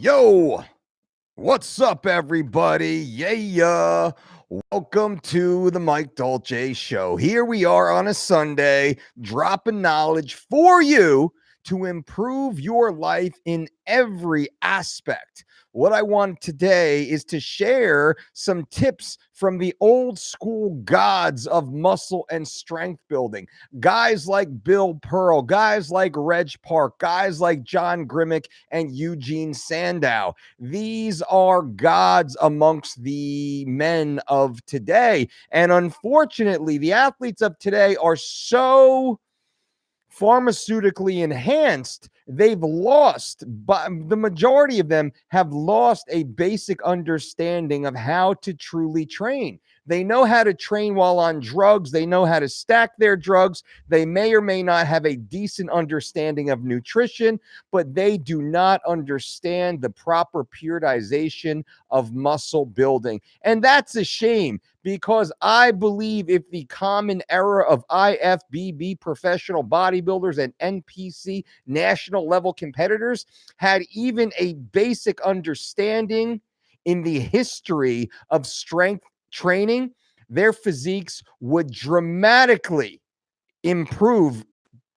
Yo, what's up, everybody? Yeah. Welcome to the Mike Dolce Show. Here we are on a Sunday, dropping knowledge for you to improve your life in every aspect. What I want today is to share some tips from the old school gods of muscle and strength building. Guys like Bill Pearl, guys like Reg Park, guys like John Grimmick and Eugene Sandow. These are gods amongst the men of today. And unfortunately, the athletes of today are so pharmaceutically enhanced, they've lost, but the majority of them have lost a basic understanding of how to truly train. They know how to train while on drugs. They know how to stack their drugs. They may or may not have a decent understanding of nutrition, but they do not understand the proper periodization of muscle building. And that's a shame, because I believe if the common era of IFBB professional bodybuilders and NPC national level competitors had even a basic understanding in the history of strength training, their physiques would dramatically improve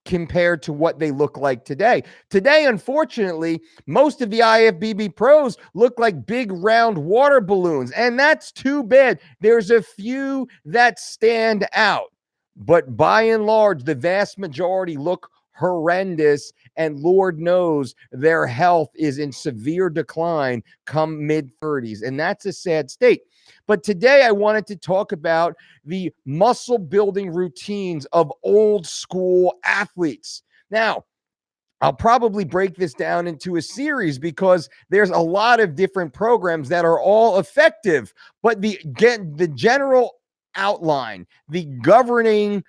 compared to what they look like today. Today, unfortunately, most of the IFBB pros look like big round water balloons, and that's too bad. There's a few that stand out, but by and large, the vast majority look horrendous, and Lord knows their health is in severe decline come mid-30s, and that's a sad state. But today I wanted to talk about the muscle building routines of old school athletes. Now, I'll probably break this down into a series because there's a lot of different programs that are all effective, but the general outline, the governing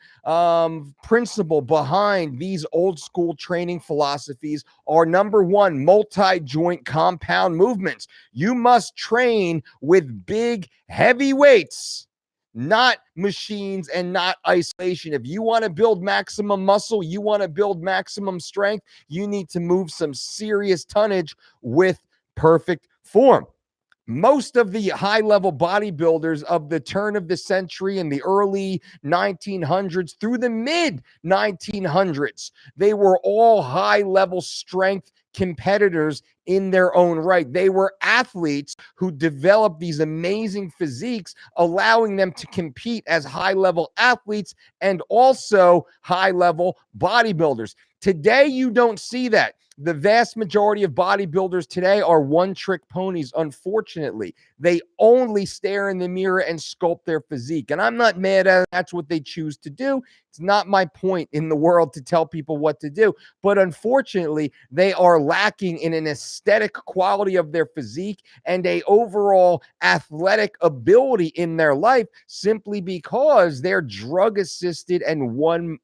principle behind these old school training philosophies are: number one, multi-joint compound movements. You must train with big, heavy weights, not machines and not isolation. If you want to build maximum muscle, you want to build maximum strength, you need to move some serious tonnage with perfect form. Most of the high-level bodybuilders of the turn of the century in the early 1900s through the mid 1900s, they were all high-level strength competitors in their own right. They were athletes who developed these amazing physiques, allowing them to compete as high-level athletes and also high-level bodybuilders. Today, you don't see that. The vast majority of bodybuilders today are one-trick ponies, unfortunately. They only stare in the mirror and sculpt their physique. And I'm not mad at it. That's what they choose to do. It's not my point in the world to tell people what to do. But unfortunately, they are lacking in an aesthetic quality of their physique and a overall athletic ability in their life, simply because they're drug-assisted and one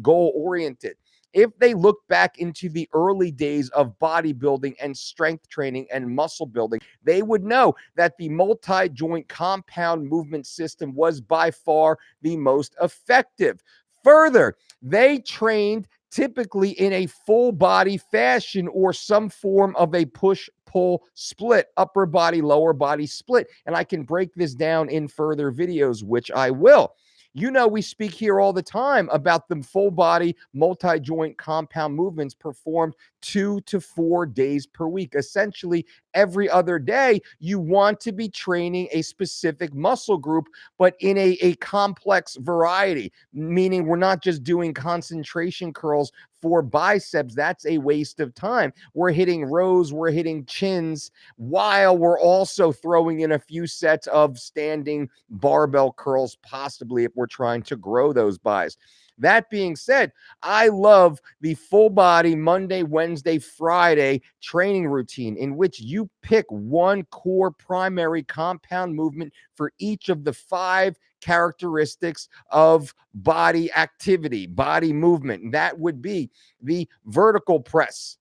goal-oriented. If they look back into the early days of bodybuilding and strength training and muscle building, they would know that the multi-joint compound movement system was by far the most effective. Further, they trained typically in a full body fashion or some form of a push-pull split, upper body, lower body split. And I can break this down in further videos, which I will. You know, we speak here all the time about the full body multi-joint compound movements performed 2 to 4 days per week. Essentially, every other day, you want to be training a specific muscle group, but in a complex variety, meaning we're not just doing concentration curls for biceps. That's a waste of time. We're hitting rows, we're hitting chins, while we're also throwing in a few sets of standing barbell curls, possibly if we're trying to grow those buys. That being said, I love the full body Monday, Wednesday, Friday training routine in which you pick one core primary compound movement for each of the 5 characteristics of body activity, body movement. That would be the vertical press.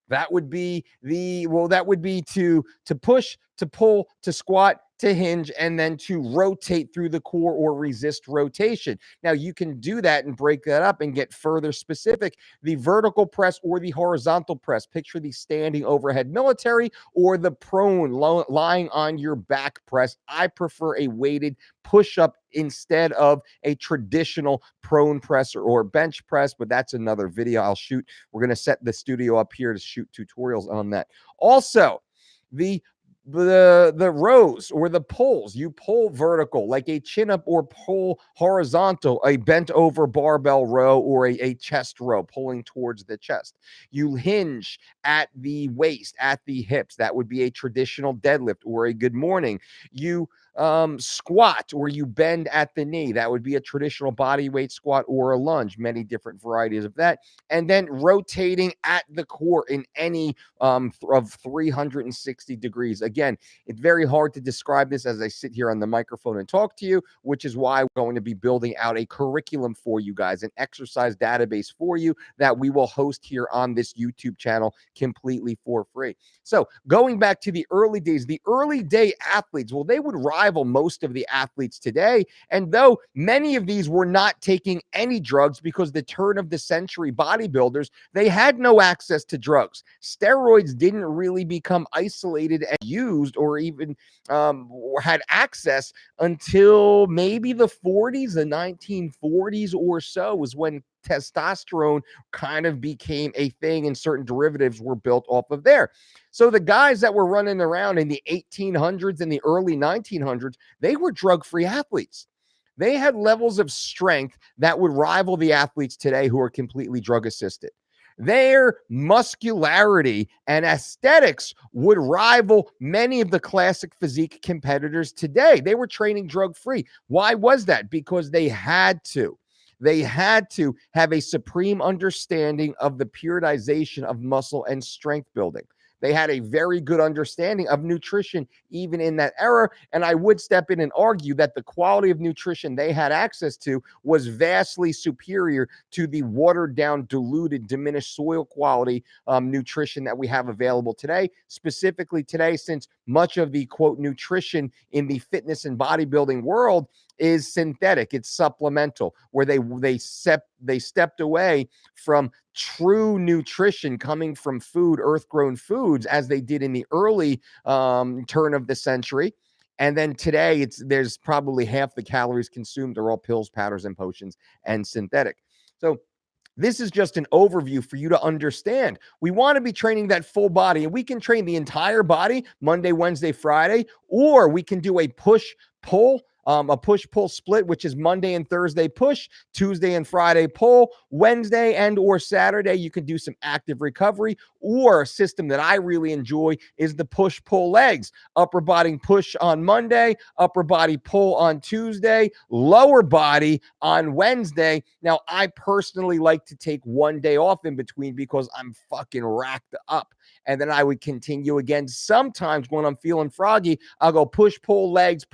That would be to push, to pull, to squat, to hinge, and then to rotate through the core or resist rotation. Now, you can do that and break that up and get further specific. The vertical press or the horizontal press. Picture the standing overhead military or the prone lying on your back press. I prefer a weighted push-up instead of a traditional prone press or bench press, but that's another video I'll shoot. We're going to set the studio up here to shoot tutorials on that. Also, the rows or the pulls, you pull vertical like a chin up or pull horizontal, a bent over barbell row or a chest row pulling towards the chest. You hinge at the waist, at the hips. That would be a traditional deadlift or a good morning. You squat or you bend at the knee. That would be a traditional body weight squat or a lunge, many different varieties of that. And then rotating at the core in any of 360 degrees. Again, it's very hard to describe this as I sit here on the microphone and talk to you, which is why we're going to be building out a curriculum for you guys, an exercise database for you that we will host here on this YouTube channel completely for free. So going back to the early days, the early day athletes, well, they would rival most of the athletes today. And though many of these were not taking any drugs because the turn of the century bodybuilders, they had no access to drugs. Steroids didn't really become isolated and used or even or had access until maybe the 40s, the 1940s or so was when testosterone kind of became a thing and certain derivatives were built off of there. So the guys that were running around in the 1800s and the early 1900s, they were drug-free athletes. They had levels of strength that would rival the athletes today who are completely drug-assisted. Their muscularity and aesthetics would rival many of the classic physique competitors today. They were training drug-free. Why was that? Because they had to. They had to have a supreme understanding of the periodization of muscle and strength building. They had a very good understanding of nutrition even in that era. And I would step in and argue that the quality of nutrition they had access to was vastly superior to the watered down, diluted, diminished soil quality nutrition that we have available today. Specifically today, since much of the quote nutrition in the fitness and bodybuilding world is synthetic, it's supplemental, where they stepped away from true nutrition coming from food, earth-grown foods, as they did in the early turn of the century. And then today, there's probably half the calories consumed are all pills, powders, and potions and synthetic. So this is just an overview for you to understand. We want to be training that full body, and we can train the entire body Monday, Wednesday, Friday, or we can do a push-pull, a push-pull split, which is Monday and Thursday push, Tuesday and Friday pull, Wednesday and or Saturday, you can do some active recovery, or a system that I really enjoy is the push-pull legs. Upper body push on Monday, upper body pull on Tuesday, lower body on Wednesday. Now, I personally like to take one day off in between because I'm fucking racked up. And then I would continue again. Sometimes when I'm feeling froggy, I'll go push-pull legs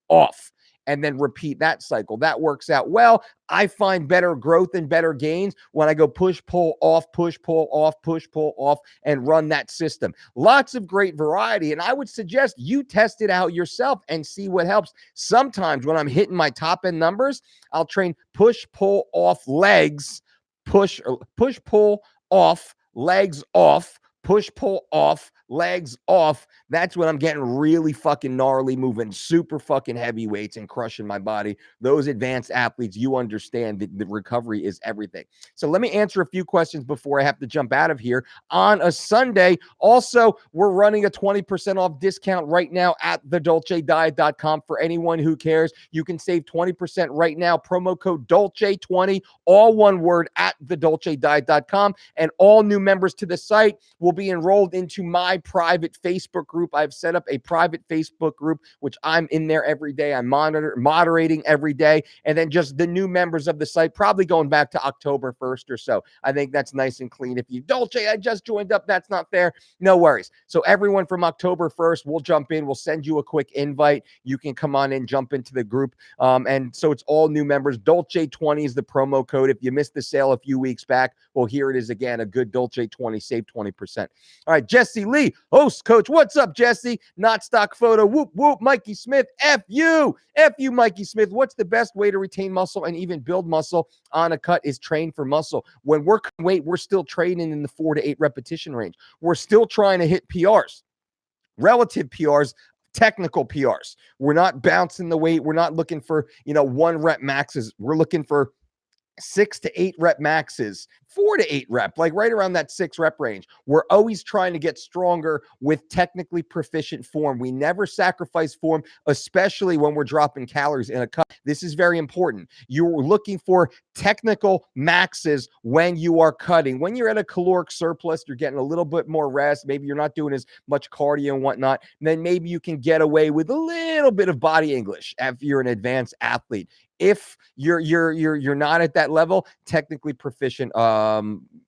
off, and then repeat that cycle. That works out well. I find better growth and better gains when I go push-pull off, push-pull off, push-pull off, and run that system. Lots of great variety, and I would suggest you test it out yourself and see what helps. Sometimes when I'm hitting my top-end numbers, I'll train push-pull off legs, push-pull off, legs off, push-pull off, legs off. That's when I'm getting really fucking gnarly, moving super fucking heavy weights and crushing my body. Those advanced athletes, you understand that the recovery is everything. So let me answer a few questions before I have to jump out of here on a Sunday. Also, we're running a 20% off discount right now at thedolcediet.com. For anyone who cares, you can save 20% right now. Promo code DOLCE20, all one word, at thedolcediet.com. And all new members to the site will be enrolled into my private Facebook group. I've set up a private Facebook group, which I'm in there every day. I'm moderating every day. And then just the new members of the site, probably going back to October 1st or so. I think that's nice and clean. If you, Dolce, I just joined up, that's not fair. No worries. So everyone from October 1st, we'll jump in. We'll send you a quick invite. You can come on in, jump into the group. And so it's all new members. Dolce20 is the promo code. If you missed the sale a few weeks back, well, here it is again, a good Dolce20, save 20%. All right, Jesse Lee, Jesse, host coach. What's up, Jesse? Not stock photo. Whoop, whoop. Mikey Smith, F you. F you, Mikey Smith. What's the best way to retain muscle and even build muscle on a cut is train for muscle. When we're weight, we're still training in the 4 to 8 repetition range. We're still trying to hit PRs, relative PRs, technical PRs. We're not bouncing the weight. We're not looking for, 1 rep maxes. We're looking for 6 to 8 rep maxes, 4 to 8 rep, like right around that 6 rep range. We're always trying to get stronger with technically proficient form. We never sacrifice form, especially when we're dropping calories in a cut. This is very important. You're looking for technical maxes when you are cutting. When you're at a caloric surplus, you're getting a little bit more rest. Maybe you're not doing as much cardio and whatnot. Then maybe you can get away with a little bit of body English if you're an advanced athlete. If you're not at that level, technically proficient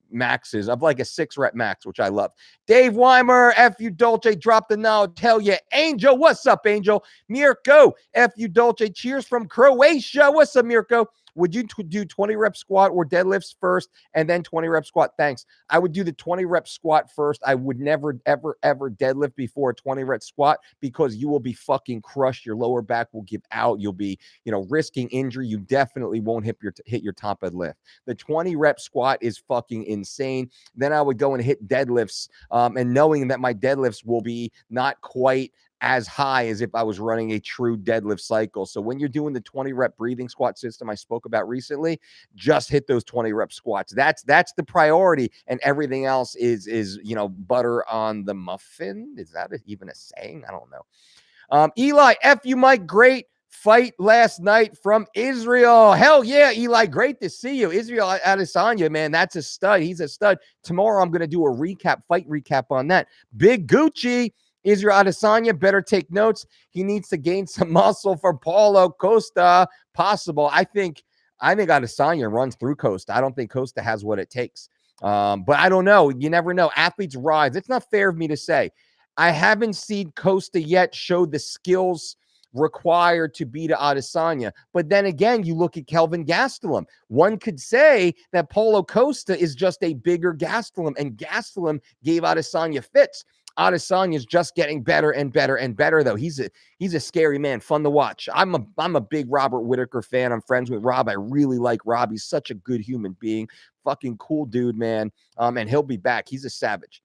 maxes of like a 6 rep max, which I love. Dave Weimer, F you Dolce, drop the knowledge. Tell you, Angel, what's up, Angel? Mirko, F you Dolce, cheers from Croatia. What's up, Mirko? Would you do 20 rep squat or deadlifts first and then 20 rep squat? Thanks. I would do the 20 rep squat first. I would never, ever, ever deadlift before a 20 rep squat because you will be fucking crushed. Your lower back will give out. You'll be, risking injury. You definitely won't hit your top head lift. The 20 rep squat is fucking insane. Then I would go and hit deadlifts, and knowing that my deadlifts will be not quite as high as if I was running a true deadlift cycle. So when you're doing the 20 rep breathing squat system I spoke about recently, just hit those 20 rep squats. That's the priority, and everything else is butter on the muffin. Is that even a saying? I don't know. Eli, F you, Mike. Great fight last night from Israel. Hell yeah, Eli. Great to see you. Israel Adesanya, man, that's a stud. He's a stud. Tomorrow I'm going to do a fight recap on that. Big Gucci. Israel Adesanya better take notes. He needs to gain some muscle for Paulo Costa. Possible. I think Adesanya runs through Costa. I don't think Costa has what it takes. But I don't know. You never know. Athletes rise. It's not fair of me to say. I haven't seen Costa yet show the skills required to beat Adesanya. But then again, you look at Kelvin Gastelum. One could say that Paulo Costa is just a bigger Gastelum, and Gastelum gave Adesanya fits. Adesanya is just getting better and better and better, though. He's a scary man, fun to watch. I'm a big Robert Whittaker fan. I'm friends with Rob. I really like Rob. He's such a good human being, fucking cool dude, man. And he'll be back. He's a savage.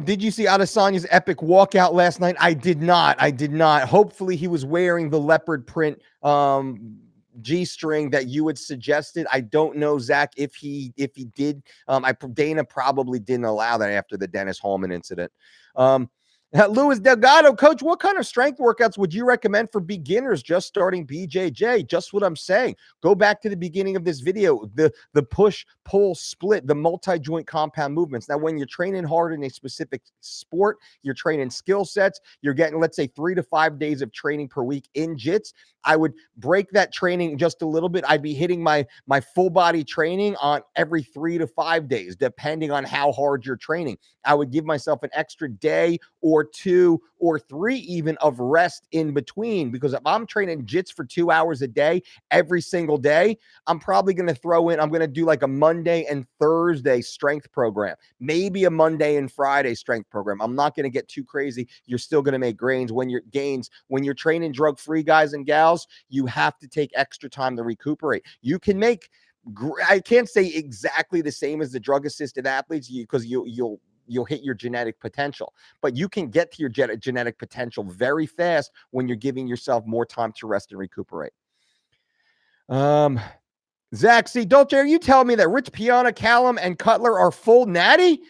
Did you see Adesanya's epic walkout last night? I did not. Hopefully he was wearing the leopard print G-string that you had suggested. I don't know, Zach, if he did. Dana probably didn't allow that after the Dennis Hallman incident. Luis Delgado, coach, what kind of strength workouts would you recommend for beginners just starting BJJ? Just what I'm saying. Go back to the beginning of this video, the push, pull, split, the multi-joint compound movements. Now, when you're training hard in a specific sport, you're training skill sets, you're getting, let's say, 3 to 5 days of training per week in jits. I would break that training just a little bit. I'd be hitting my full body training on every 3 to 5 days, depending on how hard you're training. I would give myself an extra day or 2 or 3 even of rest in between, because if I'm training jits for 2 hours a day, every single day, I'm probably going to do like a Monday and Thursday strength program, maybe a Monday and Friday strength program. I'm not going to get too crazy. You're still going to make gains when you're training drug-free guys and gals. You have to take extra time to recuperate. You can make, I can't say exactly the same as the drug-assisted athletes, because you'll hit your genetic potential, but you can get to your genetic potential very fast when you're giving yourself more time to rest and recuperate. Zach, see, Dolce, are you telling me that Rich Piana, Callum, and Cutler are full natty?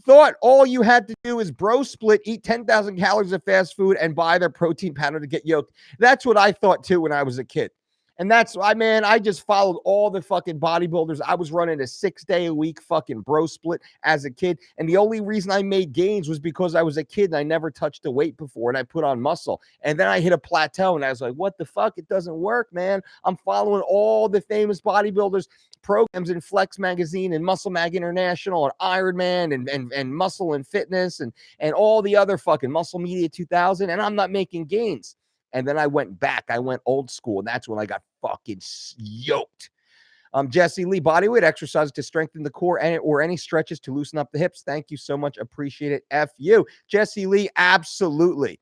Thought all you had to do is bro split, eat 10,000 calories of fast food, and buy their protein powder to get yoked. That's what I thought too when I was a kid. And that's why, man, I just followed all the fucking bodybuilders. I was running a 6-day-a-week fucking bro split as a kid. And the only reason I made gains was because I was a kid and I never touched a weight before and I put on muscle. And then I hit a plateau and I was like, what the fuck? It doesn't work, man. I'm following all the famous bodybuilders programs in Flex Magazine and Muscle Mag International and Iron Man and Muscle and Fitness and all the other fucking Muscle Media 2000. And I'm not making gains. And then I went back. I went old school. And that's when I got fucking yoked. Jesse Lee, bodyweight exercises to strengthen the core or any stretches to loosen up the hips. Thank you so much. Appreciate it. F you. Jesse Lee, absolutely.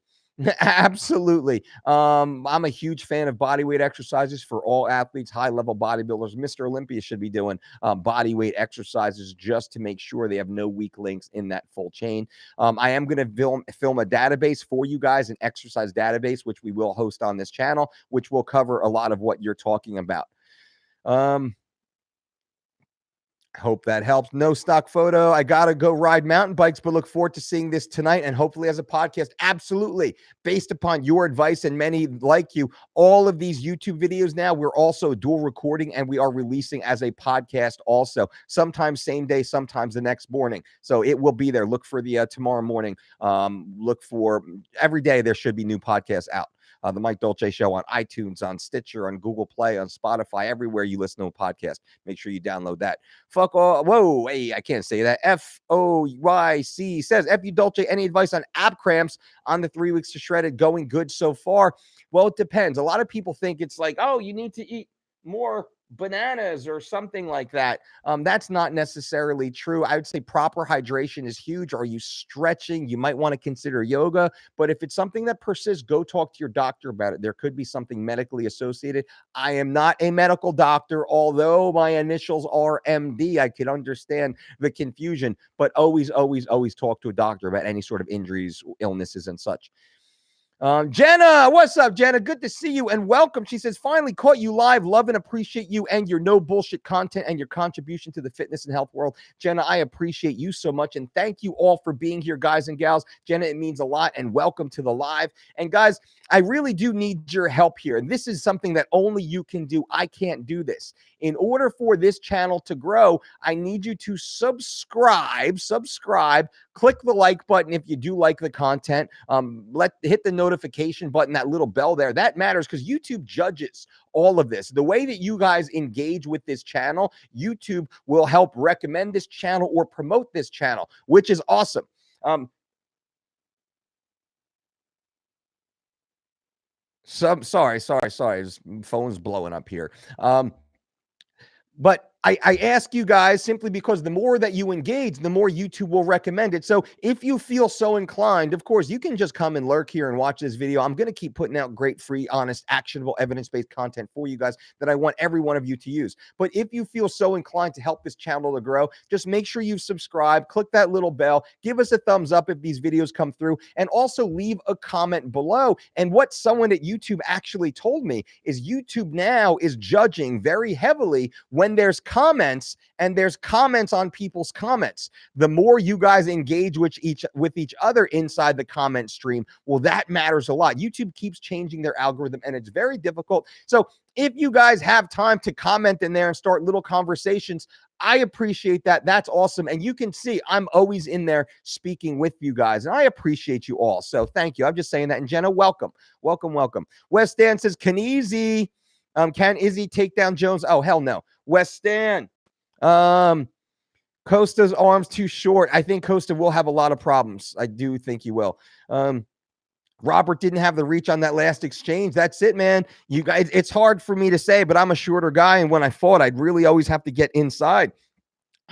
Absolutely. I'm a huge fan of bodyweight exercises for all athletes, high-level bodybuilders. Mr. Olympia should be doing bodyweight exercises just to make sure they have no weak links in that full chain. I am going to film a database for you guys, an exercise database, which we will host on this channel, which will cover a lot of what you're talking about. Hope that helps. No stock photo. I got to go ride mountain bikes, but look forward to seeing this tonight and hopefully as a podcast. Absolutely. Based upon your advice and many like you, all of these YouTube videos now, we're also dual recording and we are releasing as a podcast also. Sometimes same day, sometimes the next morning. So it will be there. Look for the tomorrow morning. Look for every day. There should be new podcasts out. The Mike Dolce Show on iTunes, on Stitcher, on Google Play, on Spotify, everywhere you listen to a podcast. Make sure you download that. Fuck all. Whoa, hey, I can't say that. FOYC says, F you Dolce, any advice on ab cramps on the 3 weeks to shredded? Going good so far? Well, it depends. A lot of people think it's like, oh, you need to eat more bananas or something like that. That's not necessarily true. I would say proper hydration is huge. Are you stretching? You might want to consider yoga, but if it's something that persists, go talk to your doctor about it. There could be something medically associated. I am not a medical doctor, although my initials are MD. I can understand the confusion, but always talk to a doctor about any sort of injuries, illnesses, and such. Jenna, what's up, Jenna? Good to see you and welcome. She says, finally caught you live. Love and appreciate you and your no bullshit content and your contribution to the fitness and health world. Jenna, I appreciate you so much. And thank you all for being here, guys and gals. Jenna, it means a lot. And welcome to the live. And guys, I really do need your help here. And this is something that only you can do. I can't do this. In order for this channel to grow, I need you to subscribe, click the like button if you do like the content. Hit the notification button, that little bell there. That matters because YouTube judges all of this. The way that you guys engage with this channel, YouTube will help recommend this channel or promote this channel, which is awesome. Sorry. This phone's blowing up here. But I ask you guys simply because the more that you engage, the more YouTube will recommend it. So if you feel so inclined, of course, you can just come and lurk here and watch this video. I'm going to keep putting out great, free, honest, actionable, evidence-based content for you guys that I want every one of you to use. But if you feel so inclined to help this channel to grow, just make sure you subscribe, click that little bell, give us a thumbs up if these videos come through, and also leave a comment below. And what someone at YouTube actually told me is YouTube now is judging very heavily when there's comments and there's comments on people's comments. The more you guys engage with each other inside the comment stream, well, that matters a lot. YouTube keeps changing their algorithm and it's very difficult. So if you guys have time to comment in there and start little conversations, I appreciate that. That's awesome. And you can see I'm always in there speaking with you guys. And I appreciate you all. So thank you. I'm just saying that. And Jenna, welcome. West Dan says, can Izzy take down Jones? Oh, hell no. West Stan. Costa's arms too short. I think Costa will have a lot of problems. I do think he will. Robert didn't have the reach on that last exchange. That's it, man. You guys, it's hard for me to say, but I'm a shorter guy. And when I fought, I'd really always have to get inside.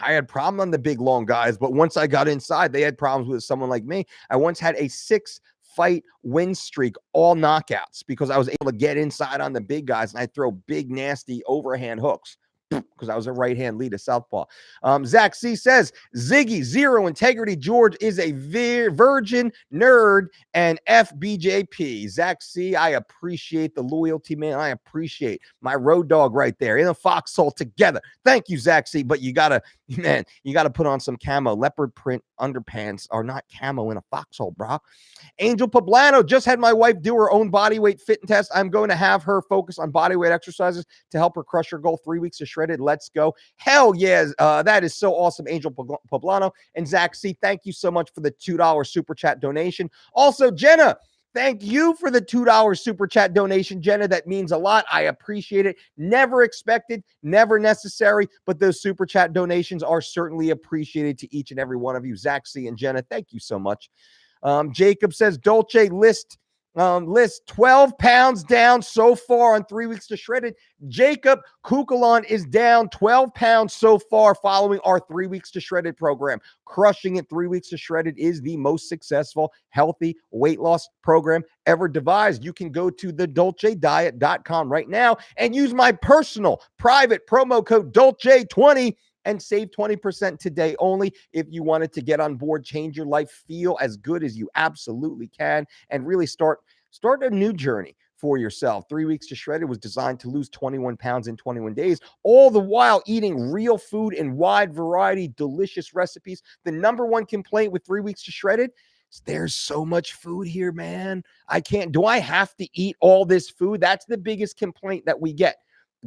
I had problem on the big, long guys, but once I got inside, they had problems with someone like me. I once had a 6-fight win streak, all knockouts, because I was able to get inside on the big guys and I throw big, nasty overhand hooks because I was a right-hand lead, a southpaw. Zach C says, Ziggy, zero integrity. George is a virgin nerd and FBJP. Zach C, I appreciate the loyalty, man. I appreciate my road dog right there in a foxhole together. Thank you, Zach C, but you got to put on some camo. Leopard print underpants are not camo in a foxhole, bro. Angel Poblano just had my wife do her own body weight fit test. I'm going to have her focus on body weight exercises to help her crush her goal. 3 weeks of shredded. Let's go. Hell yeah. That is so awesome, Angel Poblano. And Zach C, thank you so much for the $2 super chat donation. Also, Jenna, thank you for the $2 super chat donation, Jenna. That means a lot. I appreciate it. Never expected, never necessary, but those super chat donations are certainly appreciated to each and every one of you. Zach C and Jenna, thank you so much. Jacob says, Dolce, list List 12 pounds down so far on 3 weeks to shredded. Jacob Kukulon is down 12 pounds so far following our 3 weeks to shredded program. Crushing it. 3 weeks to shredded is the most successful healthy weight loss program ever devised. You can go to thedolcediet.com right now and use my personal private promo code DOLCE20 and save 20% today only. If you wanted to get on board, change your life, feel as good as you absolutely can, and really start a new journey for yourself. 3 weeks to shredded was designed to lose 21 pounds in 21 days, all the while eating real food in wide variety, delicious recipes. The number one complaint with 3 weeks to shredded is there's so much food here, man. Do I have to eat all this food? That's the biggest complaint that we get.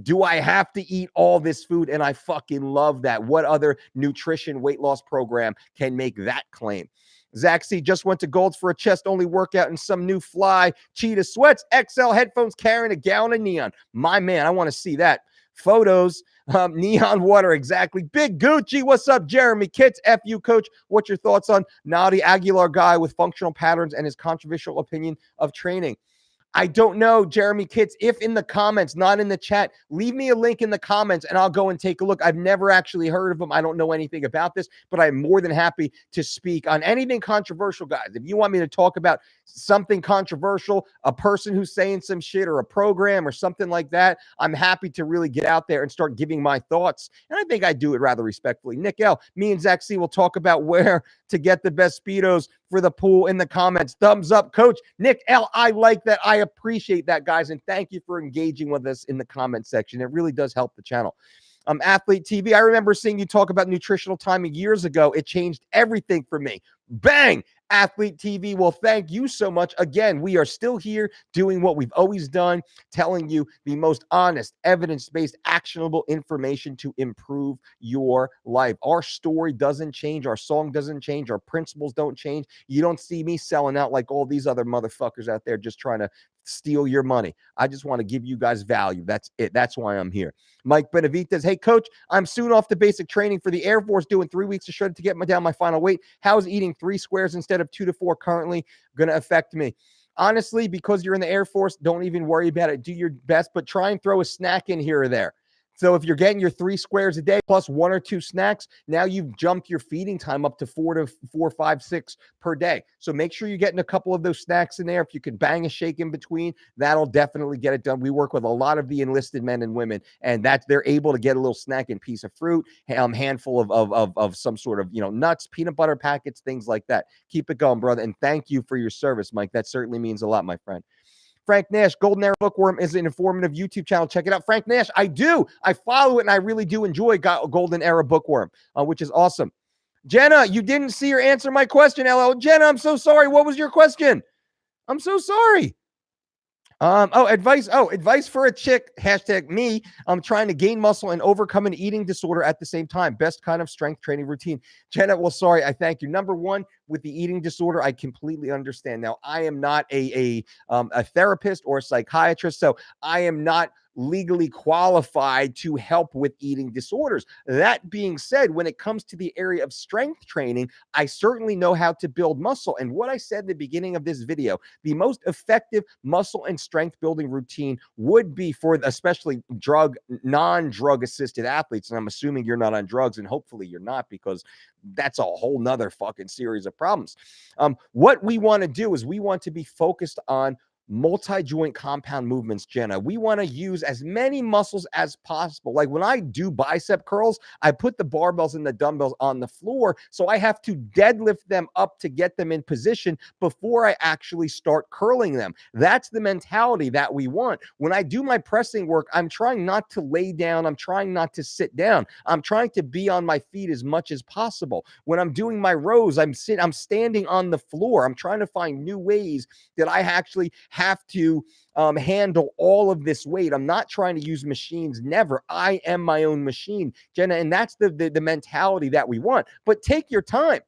Do I have to eat all this food? And I fucking love that. What other nutrition weight loss program can make that claim? Zach C just went to Gold's for a chest-only workout and some new fly cheetah sweats, XL headphones, carrying a gallon of neon. My man, I want to see that. Photos, neon water, exactly. Big Gucci, what's up, Jeremy Kitts? FU coach, what's your thoughts on Nadi Aguilar guy with functional patterns and his controversial opinion of training? I don't know, Jeremy Kitts. If in the comments, not in the chat, leave me a link in the comments and I'll go and take a look. I've never actually heard of him. I don't know anything about this, but I'm more than happy to speak on anything controversial, guys. If you want me to talk about something controversial, a person who's saying some shit or a program or something like that, I'm happy to really get out there and start giving my thoughts. And I think I do it rather respectfully. Nick L, me and Zach C will talk about where to get the best Speedos for the pool in the comments. Thumbs up, coach. Nick L, I like that. I appreciate that, guys, and thank you for engaging with us in the comment section. It really does help the channel. Athlete TV, I remember seeing you talk about nutritional timing years ago. It changed everything for me. Bang! Athlete TV, well, thank you so much. Again, we are still here doing what we've always done, telling you the most honest, evidence-based, actionable information to improve your life. Our story doesn't change. Our song doesn't change. Our principles don't change. You don't see me selling out like all these other motherfuckers out there just trying to steal your money. I just want to give you guys value. That's it. That's why I'm here. Mike Benavides, hey, coach, I'm soon off to basic training for the Air Force, doing 3 weeks of shredded to get down my final weight. How is eating 3 squares instead of 2 to 4 currently going to affect me? Honestly, because you're in the Air Force, don't even worry about it. Do your best, but try and throw a snack in here or there. So if you're getting your 3 squares a day plus 1 or 2 snacks, now you've jumped your feeding time up to 4, 5, 6 per day. So make sure you're getting a couple of those snacks in there. If you could bang a shake in between, that'll definitely get it done. We work with a lot of the enlisted men and women, and that they're able to get a little snack and piece of fruit, handful of some sort of, nuts, peanut butter packets, things like that. Keep it going, brother. And thank you for your service, Mike. That certainly means a lot, my friend. Frank Nash, Golden Era Bookworm is an informative YouTube channel. Check it out. Frank Nash, I do. I follow it, and I really do enjoy Golden Era Bookworm, which is awesome. Jenna, you didn't see or answer my question, LL. Jenna, I'm so sorry. What was your question? I'm so sorry. Advice for a chick, #me. I'm trying to gain muscle and overcome an eating disorder at the same time. Best kind of strength training routine. Jenna, well, sorry, I thank you. Number one, with the eating disorder, I completely understand. Now, I am not a therapist or a psychiatrist, so I am not legally qualified to help with eating disorders. That being said, when it comes to the area of strength training, I certainly know how to build muscle. And what I said at the beginning of this video, the most effective muscle and strength building routine would be for especially non-drug assisted athletes. And I'm assuming you're not on drugs, and hopefully you're not, because that's a whole nother fucking series of problems. What we want to do is we want to be focused on multi-joint compound movements, Jenna. We want to use as many muscles as possible. Like when I do bicep curls, I put the barbells and the dumbbells on the floor, so I have to deadlift them up to get them in position before I actually start curling them. That's the mentality that we want. When I do my pressing work, I'm trying not to lay down. I'm trying not to sit down. I'm trying to be on my feet as much as possible. When I'm doing my rows, I'm standing on the floor. I'm trying to find new ways that I actually have to handle all of this weight. I'm not trying to use machines. Never. I am my own machine, Jenna. And that's the mentality that we want. But take your time.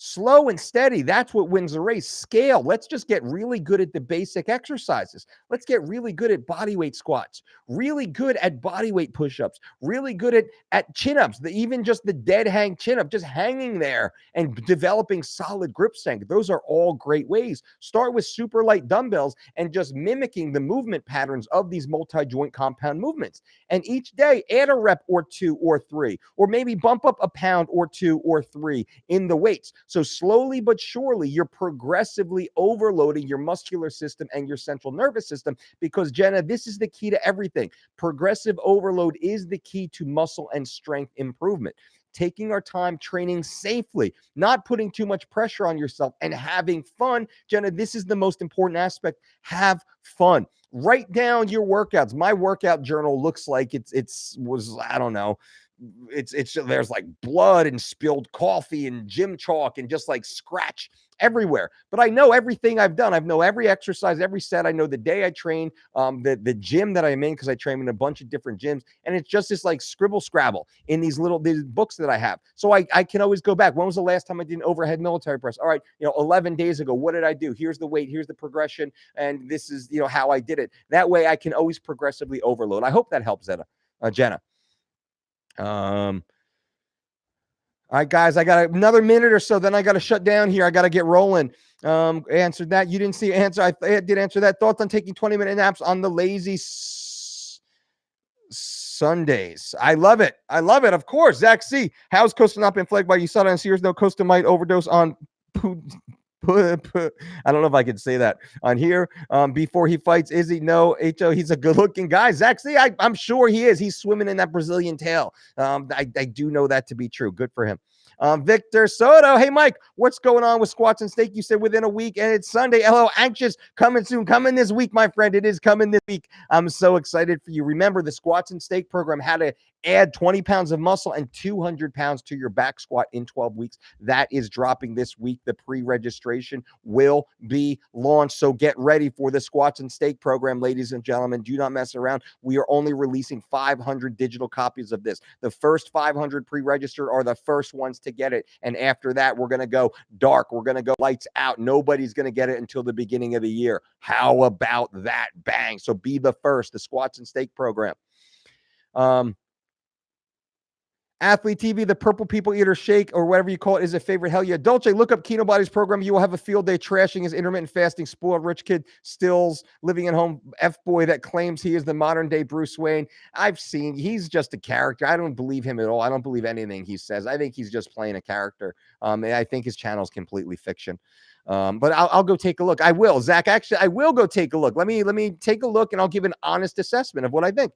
Slow and steady, that's what wins the race. Scale. Let's just get really good at the basic exercises. Let's get really good at bodyweight squats, really good at bodyweight push-ups, really good at chin-ups, even just the dead hang chin-up, just hanging there and developing solid grip strength. Those are all great ways. Start with super light dumbbells and just mimicking the movement patterns of these multi-joint compound movements. And each day, add a rep or two or three, or maybe bump up a pound or two or three in the weights. So slowly but surely, you're progressively overloading your muscular system and your central nervous system, because Jenna, this is the key to everything. Progressive overload is the key to muscle and strength improvement. Taking our time, training safely, not putting too much pressure on yourself, and having fun. Jenna, this is the most important aspect. Have fun. Write down your workouts. My workout journal looks like I don't know, it's there's like blood and spilled coffee and gym chalk and just like scratch everywhere. But I know everything I've done. I know every exercise, every set. I know the day I train, the gym that I'm in, because I train in a bunch of different gyms, and it's just this like scribble scrabble in these books that I have. So I can always go back. When was the last time I did an overhead military press? All right, 11 days ago, what did I do? Here's the weight, here's the progression, and this is how I did it. That way I can always progressively overload. I hope that helps, Jenna. All right, guys, I got another minute or so, then I got to shut down here. I got to get rolling. Answered that. You didn't see an answer. I did answer that. Thoughts on taking 20-minute naps on the lazy Sundays? I love it. Of course. Zach C. How's Costa not been flagged by USADA and Sears? No, Costa might overdose on I don't know if I could say that on here. Before he fights Izzy, no, H.O., he's a good-looking guy. Zach, see, I'm sure he is. He's swimming in that Brazilian tail. I do know that to be true. Good for him. Victor Soto, hey, Mike, what's going on with squats and steak? You said within a week, and it's Sunday. Hello, anxious, coming soon. Coming this week, my friend. It is coming this week. I'm so excited for you. Remember, the squats and steak program had to add 20 pounds of muscle and 200 pounds to your back squat in 12 weeks. That is dropping this week. The pre-registration will be launched. So get ready for the squats and steak program, ladies and gentlemen. Do not mess around. We are only releasing 500 digital copies of this. The first 500 pre-registered are the first ones to get it. And after that, we're going to go dark. We're going to go lights out. Nobody's going to get it until the beginning of the year. How about that? Bang. So be the first, the squats and steak program. Athlete TV, the Purple People Eater Shake, or whatever you call it, is a favorite. Hell yeah. Dolce, look up Kino Body's program. You will have a field day trashing his intermittent fasting, spoiled rich kid, stills, living at home F-boy that claims he is the modern day Bruce Wayne. I've seen, he's just a character. I don't believe him at all. I don't believe anything he says. I think he's just playing a character. And I think his channel is completely fiction. But I'll go take a look. I will, Zach. Actually, I will go take a look. Let me take a look, and I'll give an honest assessment of what I think.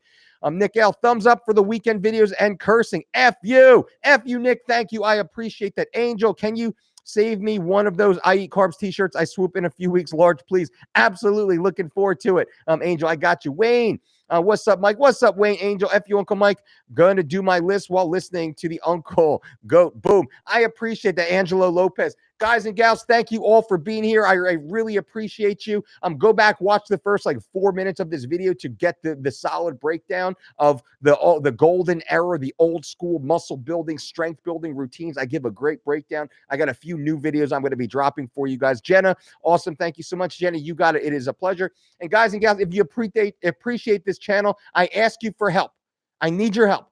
Nick L, thumbs up for the weekend videos and cursing. F you, Nick. Thank you. I appreciate that. Angel, can you save me one of those I Eat Carbs t-shirts? I swoop in a few weeks, large, please. Absolutely. Looking forward to it. Angel, I got you. Wayne, what's up, Mike? What's up, Wayne? Angel, F you, Uncle Mike. Going to do my list while listening to the Uncle Goat. Boom. I appreciate that, Angelo Lopez. Guys and gals, thank you all for being here. I really appreciate you. Go back, watch the first 4 minutes of this video to get the solid breakdown of the golden era, the old school muscle building, strength building routines. I give a great breakdown. I got a few new videos I'm going to be dropping for you guys. Jenna, awesome. Thank you so much, Jenna. You got it. It is a pleasure. And guys and gals, if you appreciate this channel, I ask you for help. I need your help.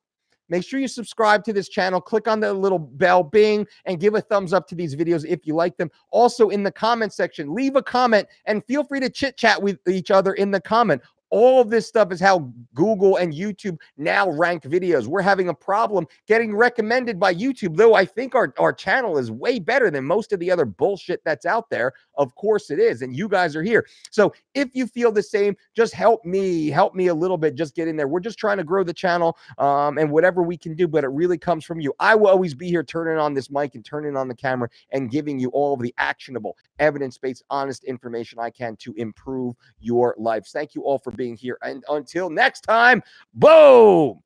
Make sure you subscribe to this channel, click on the little bell, bing, and give a thumbs up to these videos if you like them. Also, in the comment section, leave a comment and feel free to chit chat with each other in the comment. All of this stuff is how Google and YouTube now rank videos. We're having a problem getting recommended by YouTube, though I think our channel is way better than most of the other bullshit that's out there. Of course it is, and you guys are here. So if you feel the same, just help me a little bit. Just get in there. We're just trying to grow the channel, and whatever we can do, but it really comes from you. I will always be here turning on this mic and turning on the camera and giving you all of the actionable, evidence-based, honest information I can to improve your lives. Thank you all for being here. And until next time, boom!